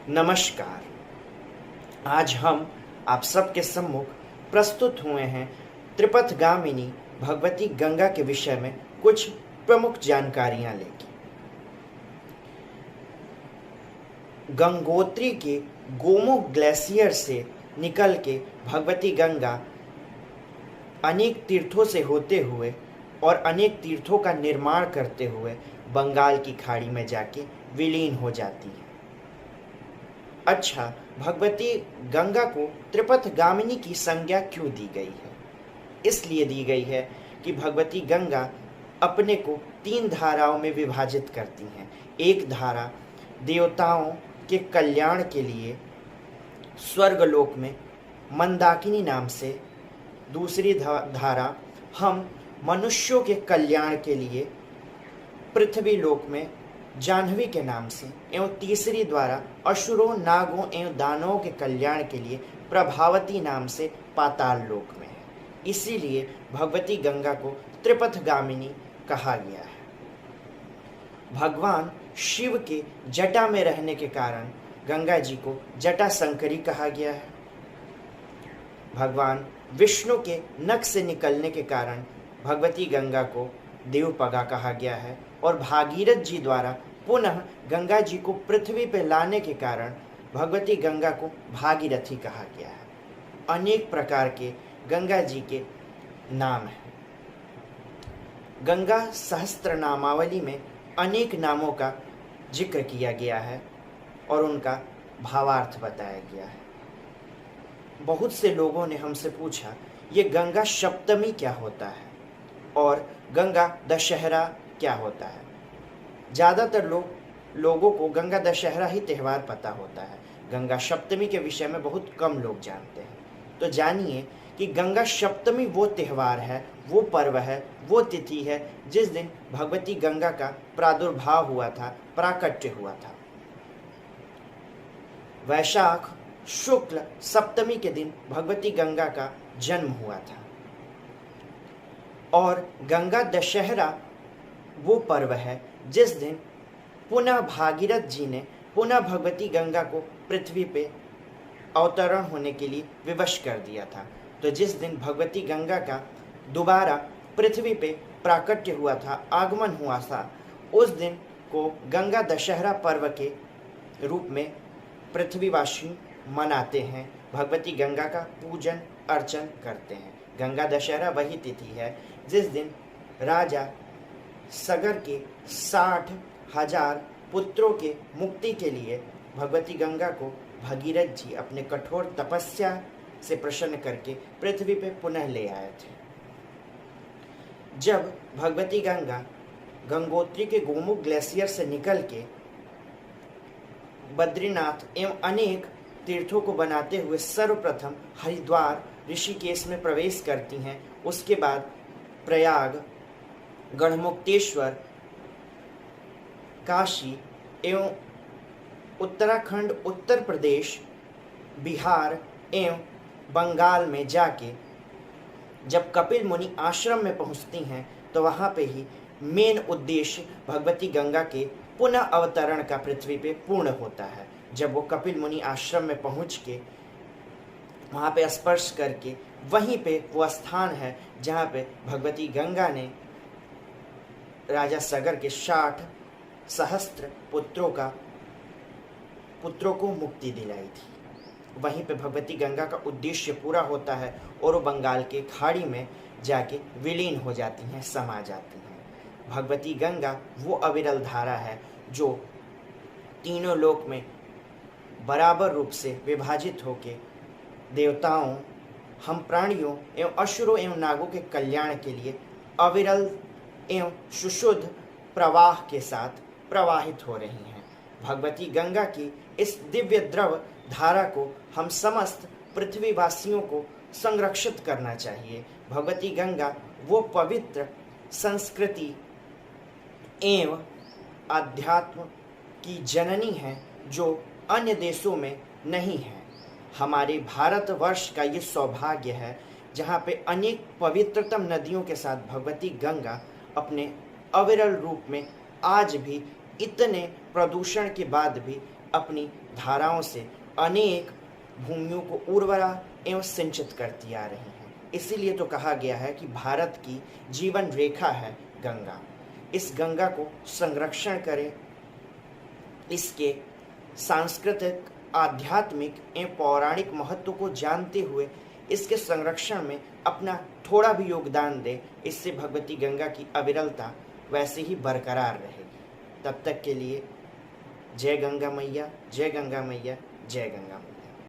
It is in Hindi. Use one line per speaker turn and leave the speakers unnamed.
नमस्कार। आज हम आप सबके सम्मुख प्रस्तुत हुए हैं त्रिपथगामिनी भगवती गंगा के विषय में कुछ प्रमुख जानकारियां लेके। गंगोत्री के गोमुख ग्लेशियर से निकल के भगवती गंगा अनेक तीर्थों से होते हुए और अनेक तीर्थों का निर्माण करते हुए बंगाल की खाड़ी में जाके विलीन हो जाती है। अच्छा, भगवती गंगा को त्रिपथगामिनी की संज्ञा क्यों दी गई है? इसलिए दी गई है कि भगवती गंगा अपने को 3 धाराओं में विभाजित करती हैं। एक धारा देवताओं के कल्याण के लिए स्वर्गलोक में मंदाकिनी नाम से, दूसरी धारा हम मनुष्यों के कल्याण के लिए पृथ्वी लोक में जाह्नवी के नाम से, एवं तीसरी द्वारा असुरों, नागों एवं दानवों के कल्याण के लिए प्रभावती नाम से पाताल लोक में है। इसीलिए भगवती गंगा को त्रिपथगामिनी कहा गया है। भगवान शिव के जटा में रहने के कारण गंगा जी को जटा शंकरी कहा गया है। भगवान विष्णु के नख से निकलने के कारण भगवती गंगा को देवपगा कहा गया है। और भागीरथ जी द्वारा पुनः गंगा जी को पृथ्वी पर लाने के कारण भगवती गंगा को भागीरथी कहा गया है। अनेक प्रकार के गंगा जी के नाम हैं। गंगा सहस्त्र नामावली में अनेक नामों का जिक्र किया गया है और उनका भावार्थ बताया गया है। बहुत से लोगों ने हमसे पूछा, ये गंगा सप्तमी क्या होता है और गंगा दशहरा क्या होता है? ज़्यादातर लोगों को गंगा दशहरा ही त्यौहार पता होता है। गंगा सप्तमी के विषय में बहुत कम लोग जानते हैं। तो जानिए कि गंगा सप्तमी वो त्यौहार है, वो पर्व है, वो तिथि है जिस दिन भगवती गंगा का प्रादुर्भाव हुआ था, प्राकट्य हुआ था। वैशाख शुक्ल सप्तमी के दिन भगवती गंगा का जन्म हुआ था। और गंगा दशहरा वो पर्व है जिस दिन पुनः भागीरथ जी ने पुनः भगवती गंगा को पृथ्वी पे अवतरण होने के लिए विवश कर दिया था। तो जिस दिन भगवती गंगा का दोबारा पृथ्वी पे प्राकट्य हुआ था, आगमन हुआ था, उस दिन को गंगा दशहरा पर्व के रूप में पृथ्वीवासी मनाते हैं। भगवती गंगा का पूजन अर्चन करते हैं। गंगा दशहरा वही तिथि है जिस दिन राजा सगर के 60,000 पुत्रों के मुक्ति के लिए भगवती गंगा को भगीरथ जी अपने कठोर तपस्या से प्रसन्न करके पृथ्वी पे पुनः ले आए थे। जब भगवती गंगा गंगोत्री के गोमुख ग्लेशियर से निकल के बद्रीनाथ एवं अनेक तीर्थों को बनाते हुए सर्वप्रथम हरिद्वार ऋषिकेश में प्रवेश करती हैं, उसके बाद प्रयाग, गढ़मुक्तेश्वर, काशी एवं उत्तराखंड, उत्तर प्रदेश, बिहार एवं बंगाल में जाके जब कपिल मुनि आश्रम में पहुंचती हैं तो वहां पे ही मेन उद्देश्य भगवती गंगा के पुनः अवतरण का पृथ्वी पे पूर्ण होता है। जब वो कपिल मुनि आश्रम में पहुंच के वहाँ पे स्पर्श करके, वहीं पे वो स्थान है जहाँ पे भगवती गंगा ने राजा सगर के 60,000 पुत्रों को मुक्ति दिलाई थी। वहीं पे भगवती गंगा का उद्देश्य पूरा होता है और वो बंगाल के खाड़ी में जाके विलीन हो जाती हैं, समा जाती हैं। भगवती गंगा वो अविरल धारा है जो तीनों लोक में बराबर रूप से विभाजित होके देवताओं, हम प्राणियों एवं असुरों एवं नागों के कल्याण के लिए अविरल एवं सुशुद्ध प्रवाह के साथ प्रवाहित हो रही हैं। भगवती गंगा की इस दिव्य द्रव धारा को हम समस्त पृथ्वीवासियों को संरक्षित करना चाहिए। भगवती गंगा वो पवित्र संस्कृति एवं आध्यात्म की जननी है जो अन्य देशों में नहीं है। हमारे भारतवर्ष का ये सौभाग्य है जहाँ पे अनेक पवित्रतम नदियों के साथ भगवती गंगा अपने अविरल रूप में आज भी इतने प्रदूषण के बाद भी अपनी धाराओं से अनेक भूमियों को उर्वरा एवं सिंचित करती आ रही हैं। इसीलिए तो कहा गया है कि भारत की जीवन रेखा है गंगा। इस गंगा को संरक्षण करें, इसके सांस्कृतिक, आध्यात्मिक एवं पौराणिक महत्व को जानते हुए इसके संरक्षण में अपना थोड़ा भी योगदान दें। इससे भगवती गंगा की अविरलता वैसे ही बरकरार रहेगी। तब तक के लिए जय गंगा मैया, जय गंगा मैया, जय गंगा मैया।